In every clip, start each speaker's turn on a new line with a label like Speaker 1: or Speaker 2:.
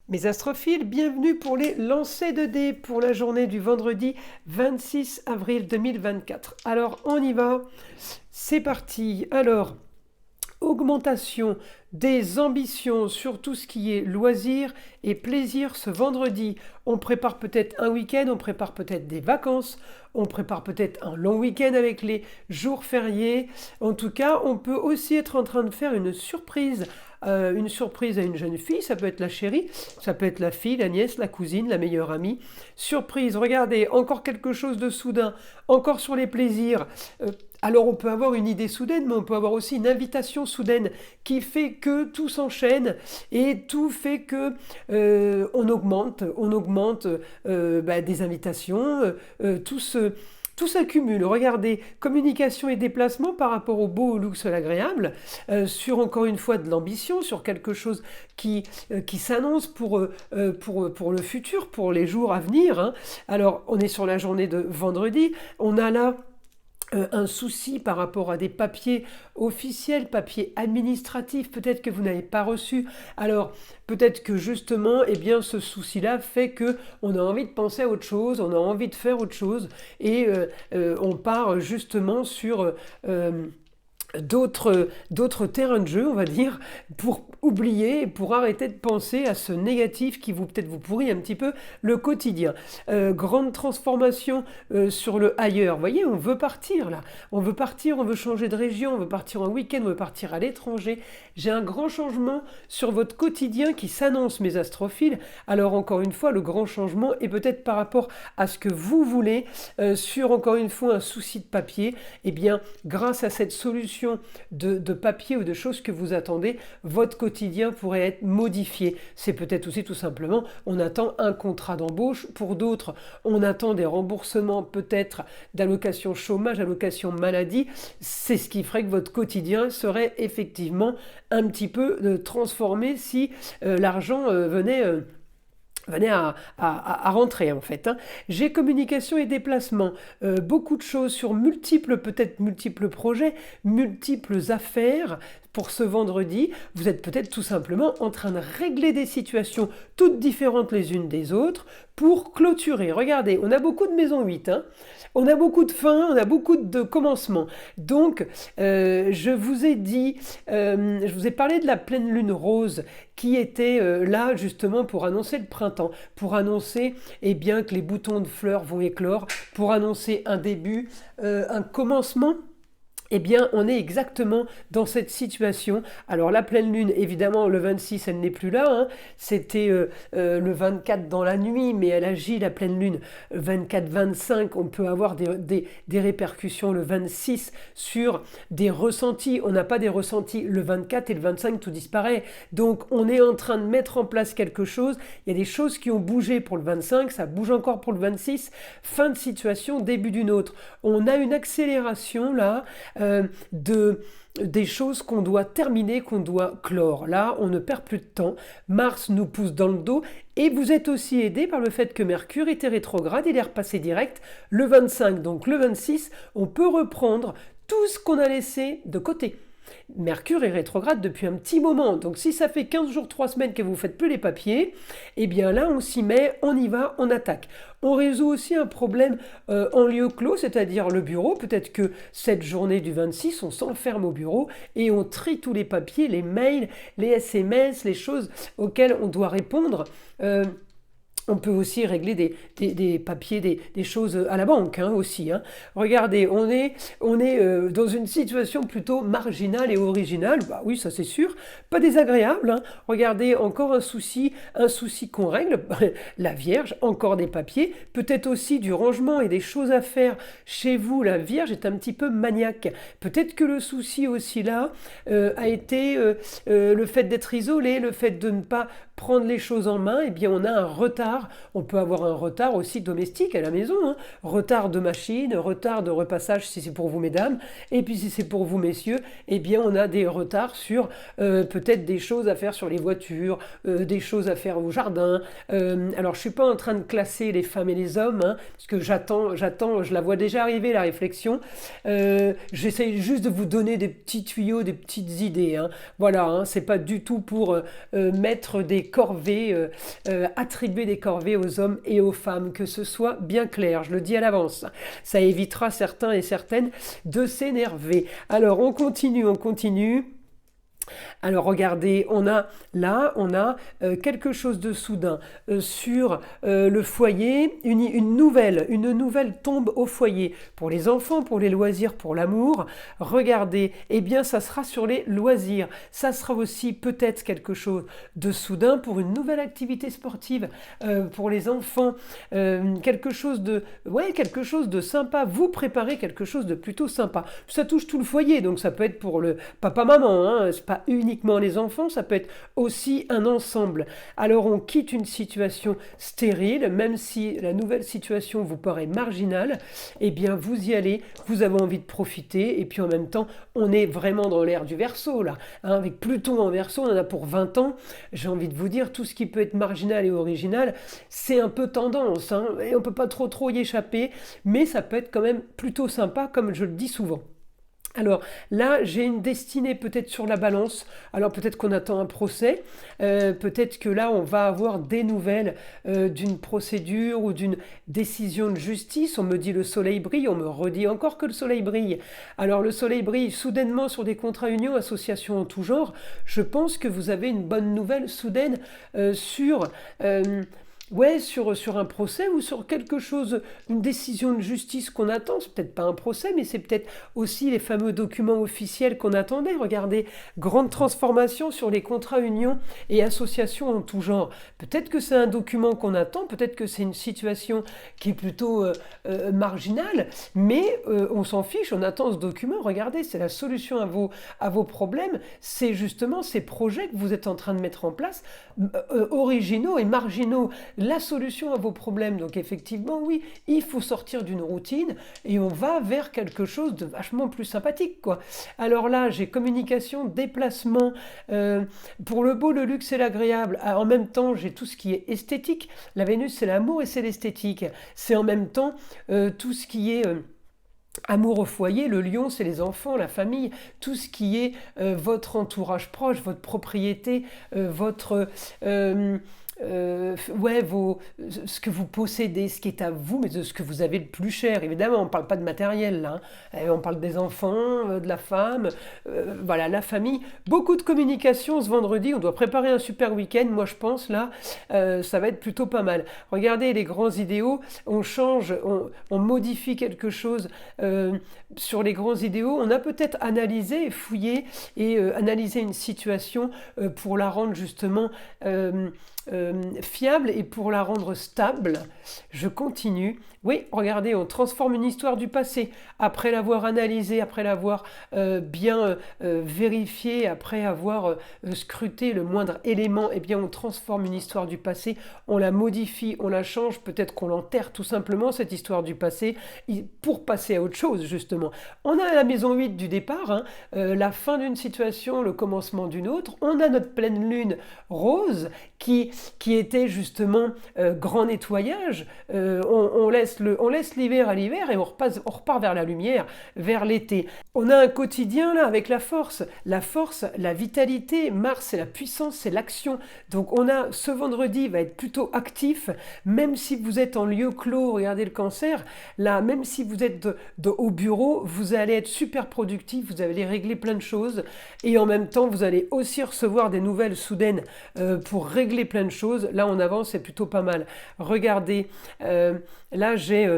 Speaker 1: Mes astrophiles, bienvenue pour les lancers de dés pour la journée du vendredi 26 avril 2024. Alors, on y va, c'est parti. Alors, augmentation des ambitions sur tout ce qui est loisirs et plaisir ce vendredi. On prépare peut-être un week-end, on prépare peut-être des vacances, on prépare peut-être un long week-end avec les jours fériés. En tout cas, on peut aussi être en train de faire une surprise à une jeune fille, ça peut être la chérie, ça peut être la fille, la nièce, la cousine, la meilleure amie. Surprise, regardez, encore quelque chose de soudain, encore sur les plaisirs. Alors on peut avoir une idée soudaine, mais on peut avoir aussi une invitation soudaine qui fait que tout s'enchaîne et tout fait que on augmente des invitations, tout s'accumule. Regardez, communication et déplacement par rapport au beau, au luxe, à l'agréable, sur encore une fois de l'ambition, sur quelque chose qui s'annonce pour le futur, pour les jours à venir, hein. Alors, on est sur la journée de vendredi, on a là un souci par rapport à des papiers officiels, papiers administratifs, peut-être que vous n'avez pas reçu. Alors, peut-être que justement, eh bien, ce souci-là fait que on a envie de penser à autre chose, on a envie de faire autre chose, et on part justement sur d'autres terrains de jeu, on va dire, pour oublier et pour arrêter de penser à ce négatif qui peut-être vous pourrit un petit peu le quotidien. Grande transformation sur le ailleurs. Vous voyez, on veut partir là. On veut partir, on veut changer de région, on veut partir en week-end, on veut partir à l'étranger. J'ai un grand changement sur votre quotidien qui s'annonce, mes astrophiles. Alors encore une fois, le grand changement est peut-être par rapport à ce que vous voulez, sur encore une fois un souci de papier. Eh bien, grâce à cette solution de papier ou de choses que vous attendez, votre quotidien pourrait être modifié. C'est peut-être aussi tout simplement, on attend un contrat d'embauche. Pour d'autres, on attend des remboursements peut-être d'allocation chômage, allocation maladie. C'est ce qui ferait que votre quotidien serait effectivement un petit peu transformé si l'argent venait à rentrer en fait, hein. J'ai communication et déplacement, beaucoup de choses sur peut-être multiples projets, multiples affaires pour ce vendredi. Vous êtes peut-être tout simplement en train de régler des situations toutes différentes les unes des autres pour clôturer. Regardez, on a beaucoup de maisons 8, hein. On a beaucoup de fins, on a beaucoup de commencements. Donc, je vous ai dit, je vous ai parlé de la pleine lune rose qui était là justement pour annoncer le printemps, pour annoncer eh bien, que les boutons de fleurs vont éclore, pour annoncer un début, un commencement. Eh bien, on est exactement dans cette situation. Alors, la pleine lune, évidemment, le 26, elle n'est plus là, hein. C'était le 24 dans la nuit, mais elle agit, la pleine lune, 24-25. On peut avoir des répercussions le 26 sur des ressentis. On n'a pas des ressentis le 24 et le 25, tout disparaît. Donc, on est en train de mettre en place quelque chose. Il y a des choses qui ont bougé pour le 25, ça bouge encore pour le 26. Fin de situation, début d'une autre. On a une accélération, là, des choses qu'on doit terminer, qu'on doit clore. Là, on ne perd plus de temps. Mars nous pousse dans le dos et vous êtes aussi aidé par le fait que Mercure était rétrograde, il est repassé direct le 25. Donc le 26, on peut reprendre tout ce qu'on a laissé de côté. Mercure est rétrograde depuis un petit moment, donc si ça fait 15 jours, 3 semaines que vous ne faites plus les papiers, eh bien là on s'y met, on y va, on attaque. On résout aussi un problème en lieu clos, c'est-à-dire le bureau. Peut-être que cette journée du 26, on s'enferme au bureau et on trie tous les papiers, les mails, les SMS, les choses auxquelles on doit répondre. On peut aussi régler des papiers, des choses à la banque, hein, aussi, hein. Regardez, on est dans une situation plutôt marginale et originale. Bah oui, ça c'est sûr. Pas désagréable, hein. Regardez, encore un souci qu'on règle. La Vierge, encore des papiers. Peut-être aussi du rangement et des choses à faire chez vous. La Vierge est un petit peu maniaque. Peut-être que le souci aussi là a été le fait d'être isolé, le fait de ne pas prendre les choses en main. Eh bien, on a un retard retard. On peut avoir un retard aussi domestique à la maison, hein. Retard de machine, retard de repassage si c'est pour vous mesdames, et puis si c'est pour vous messieurs, eh bien on a des retards sur peut-être des choses à faire sur les voitures, des choses à faire au jardin. Alors je suis pas en train de classer les femmes et les hommes, hein, parce que j'attends, je la vois déjà arriver la réflexion. J'essaye juste de vous donner des petits tuyaux, des petites idées, hein. Voilà, hein, c'est pas du tout pour mettre des corvées, attribuer des corvées aux hommes et aux femmes, que ce soit bien clair, je le dis à l'avance. Ça évitera certains et certaines de s'énerver. Alors on continue, on continue. Alors regardez, on a quelque chose de soudain sur le foyer, une nouvelle tombe au foyer pour les enfants, pour les loisirs, pour l'amour. Regardez, eh bien ça sera sur les loisirs. Ça sera aussi peut-être quelque chose de soudain pour une nouvelle activité sportive pour les enfants. Quelque chose de sympa. Vous préparez quelque chose de plutôt sympa. Ça touche tout le foyer, donc ça peut être pour le papa-maman, hein, c'est pas uniquement les enfants, ça peut être aussi un ensemble. Alors on quitte une situation stérile, même si la nouvelle situation vous paraît marginale, eh bien vous y allez, vous avez envie de profiter, et puis en même temps, on est vraiment dans l'ère du Verseau, là, hein, avec Pluton en Verseau, on en a pour 20 ans, j'ai envie de vous dire, tout ce qui peut être marginal et original, c'est un peu tendance, hein, et on peut pas trop y échapper, mais ça peut être quand même plutôt sympa, comme je le dis souvent. Alors là, j'ai une destinée peut-être sur la balance. Alors peut-être qu'on attend un procès. Peut-être que là, on va avoir des nouvelles d'une procédure ou d'une décision de justice. On me dit le soleil brille, on me redit encore que le soleil brille. Alors le soleil brille soudainement sur des contrats unions, associations en tout genre. Je pense que vous avez une bonne nouvelle soudaine sur... Ouais, sur un procès ou sur quelque chose, une décision de justice qu'on attend. C'est peut-être pas un procès, mais c'est peut-être aussi les fameux documents officiels qu'on attendait. Regardez, grande transformation sur les contrats unions et associations en tout genre. Peut-être que c'est un document qu'on attend, peut-être que c'est une situation qui est plutôt marginale, mais on s'en fiche, on attend ce document. Regardez, c'est la solution à vos problèmes. C'est justement ces projets que vous êtes en train de mettre en place, originaux et marginaux. La solution à vos problèmes. Donc effectivement, oui, il faut sortir d'une routine et on va vers quelque chose de vachement plus sympathique, quoi. Alors là, j'ai communication, déplacement, pour le beau, le luxe et l'agréable. En même temps, j'ai tout ce qui est esthétique. La Vénus, c'est l'amour et c'est l'esthétique. C'est en même temps tout ce qui est... amour au foyer, le lion, c'est les enfants, la famille, tout ce qui est votre entourage proche, votre propriété, votre... ce que vous possédez, ce qui est à vous, mais de ce que vous avez le plus cher. Évidemment, on ne parle pas de matériel, là, hein. On parle des enfants, de la femme, voilà, la famille. Beaucoup de communication ce vendredi, on doit préparer un super week-end, moi je pense, là, ça va être plutôt pas mal. Regardez les grands idéaux, on change, on modifie quelque chose sur les grands idéaux. On a peut-être analysé, fouillé et analysé une situation pour la rendre justement... fiable et pour la rendre stable. Je continue. Oui, regardez, on transforme une histoire du passé. Après l'avoir analysée, après l'avoir bien vérifiée, après avoir scruté le moindre élément, eh bien on transforme une histoire du passé, on la modifie, on la change, peut-être qu'on l'enterre tout simplement, cette histoire du passé, pour passer à autre chose, justement. On a la maison 8 du départ, hein, la fin d'une situation, le commencement d'une autre. On a notre pleine lune rose qui était justement grand nettoyage. On laisse l'hiver à l'hiver et on repart vers la lumière, vers l'été. On a un quotidien là avec la force, la vitalité. Mars, c'est la puissance, c'est l'action. Donc on a ce vendredi va être plutôt actif, même si vous êtes en lieu clos. Regardez le Cancer, là, même si vous êtes au bureau, vous allez être super productif, vous allez régler plein de choses et en même temps vous allez aussi recevoir des nouvelles soudaines pour régler plein de choses. Là on avance, c'est plutôt pas mal. Regardez, là j'ai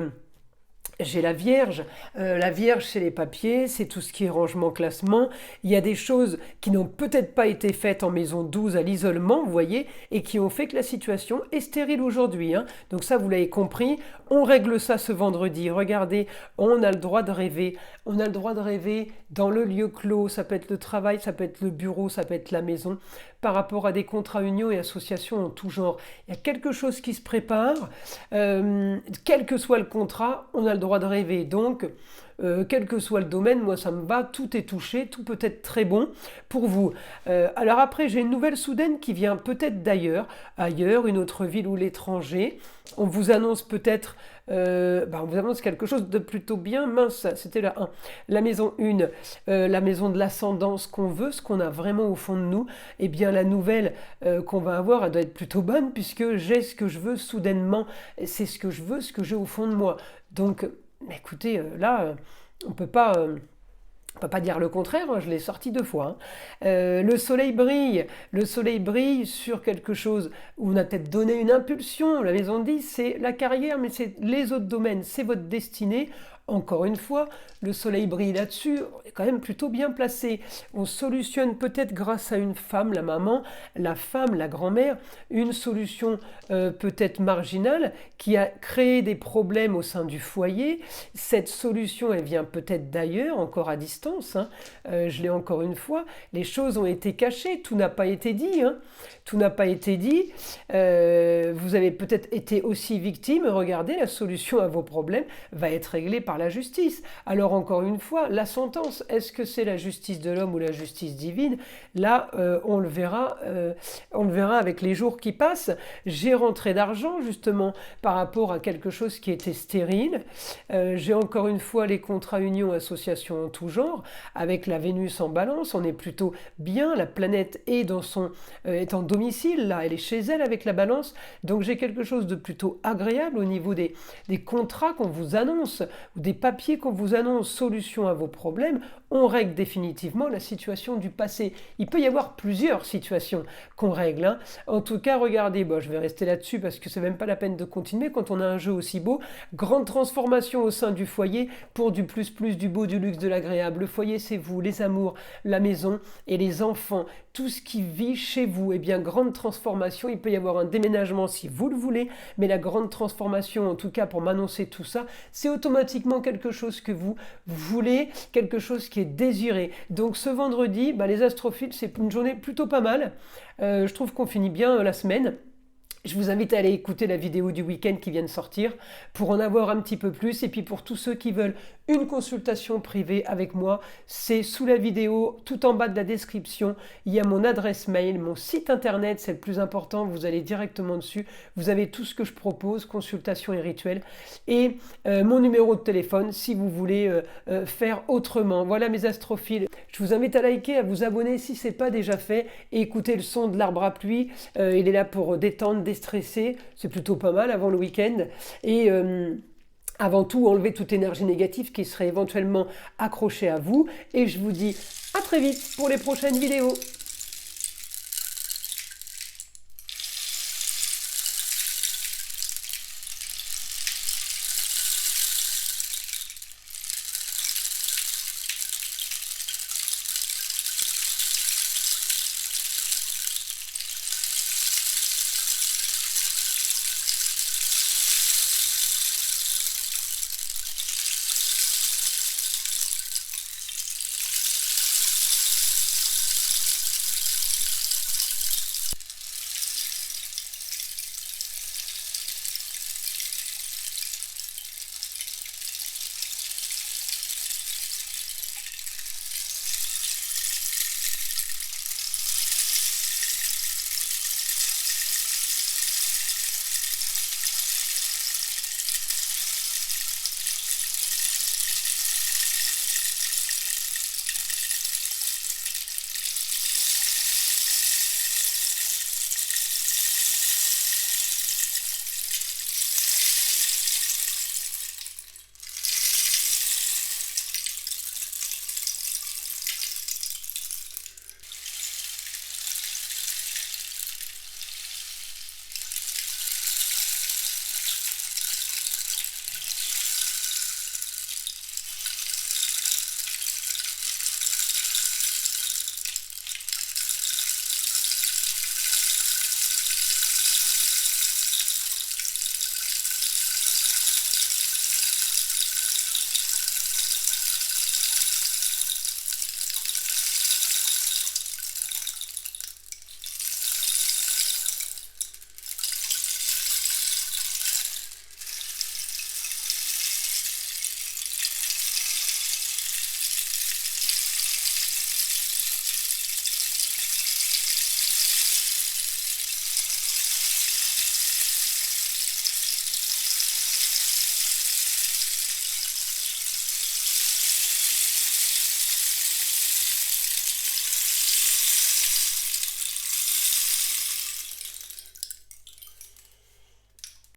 Speaker 1: J'ai la Vierge. La Vierge, c'est les papiers, c'est tout ce qui est rangement, classement. Il y a des choses qui n'ont peut-être pas été faites en maison 12 à l'isolement, vous voyez, et qui ont fait que la situation est stérile aujourd'hui, hein. Donc ça, vous l'avez compris. On règle ça ce vendredi. Regardez, on a le droit de rêver. On a le droit de rêver dans le lieu clos. Ça peut être le travail, ça peut être le bureau, ça peut être la maison. Par rapport à des contrats unions et associations en tout genre. Il y a quelque chose qui se prépare. Quel que soit le contrat, on a le droit de rêver. Donc, quel que soit le domaine, moi ça me va, tout est touché, tout peut être très bon pour vous. Alors après, j'ai une nouvelle soudaine qui vient peut-être d'ailleurs, une autre ville ou l'étranger. On vous annonce peut-être, on vous annonce quelque chose de plutôt bien mince. C'était la 1. La maison 1, la maison de l'ascendance qu'on veut, ce qu'on a vraiment au fond de nous. Eh bien, la nouvelle qu'on va avoir, elle doit être plutôt bonne puisque j'ai ce que je veux soudainement. C'est ce que je veux, ce que j'ai au fond de moi. Donc, écoutez, là, on peut pas... on ne peut pas dire le contraire, hein, je l'ai sorti 2 fois, hein. Le soleil brille sur quelque chose où on a peut-être donné une impulsion. La maison 10, c'est la carrière, mais c'est les autres domaines, c'est votre destinée. Encore une fois, le soleil brille là-dessus, on est quand même plutôt bien placé. On solutionne peut-être grâce à une femme, la maman, la femme, la grand-mère, une solution peut-être marginale qui a créé des problèmes au sein du foyer. Cette solution, elle vient peut-être d'ailleurs, encore à distance, hein. Je l'ai encore une fois, les choses ont été cachées, tout n'a pas été dit, hein. Tout n'a pas été dit. Vous avez peut-être été aussi victime. Regardez, la solution à vos problèmes va être réglée par la justice. Alors encore une fois, la sentence, est-ce que c'est la justice de l'homme ou la justice divine? Là, on le verra avec les jours qui passent. J'ai rentré d'argent justement par rapport à quelque chose qui était stérile. J'ai encore une fois les contrats union association en tout genre avec la Vénus en Balance. On est plutôt bien. La planète est est en domicile là. Elle est chez elle avec la Balance. Donc j'ai quelque chose de plutôt agréable au niveau des contrats qu'on vous annonce ou des papiers qu'on vous annonce, solution à vos problèmes. On règle définitivement la situation du passé. Il peut y avoir plusieurs situations qu'on règle, hein. En tout cas, regardez, je vais rester là-dessus parce que c'est même pas la peine de continuer quand on a un jeu aussi beau. Grande transformation au sein du foyer pour du plus, du beau, du luxe, de l'agréable. Le foyer, c'est vous, les amours, la maison et les enfants. Tout ce qui vit chez vous, eh bien, grande transformation. Il peut y avoir un déménagement si vous le voulez, mais la grande transformation, en tout cas pour m'annoncer tout ça, c'est automatiquement quelque chose que vous voulez, quelque chose qui est désiré. Donc ce vendredi, les astrophiles, c'est une journée plutôt pas mal. Je trouve qu'on finit bien la semaine. Je vous invite à aller écouter la vidéo du week-end qui vient de sortir pour en avoir un petit peu plus. Et puis pour tous ceux qui veulent une consultation privée avec moi, c'est sous la vidéo, tout en bas de la description. Il y a mon adresse mail, mon site internet, c'est le plus important. Vous allez directement dessus. Vous avez tout ce que je propose, consultation et rituel. Et mon numéro de téléphone si vous voulez faire autrement. Voilà mes astrophiles. Je vous invite à liker, à vous abonner si ce n'est pas déjà fait. Et écoutez le son de l'arbre à pluie. Il est là pour détendre, déstresser, c'est plutôt pas mal avant le week-end. Et avant tout, enlever toute énergie négative qui serait éventuellement accrochée à vous. Et je vous dis à très vite pour les prochaines vidéos.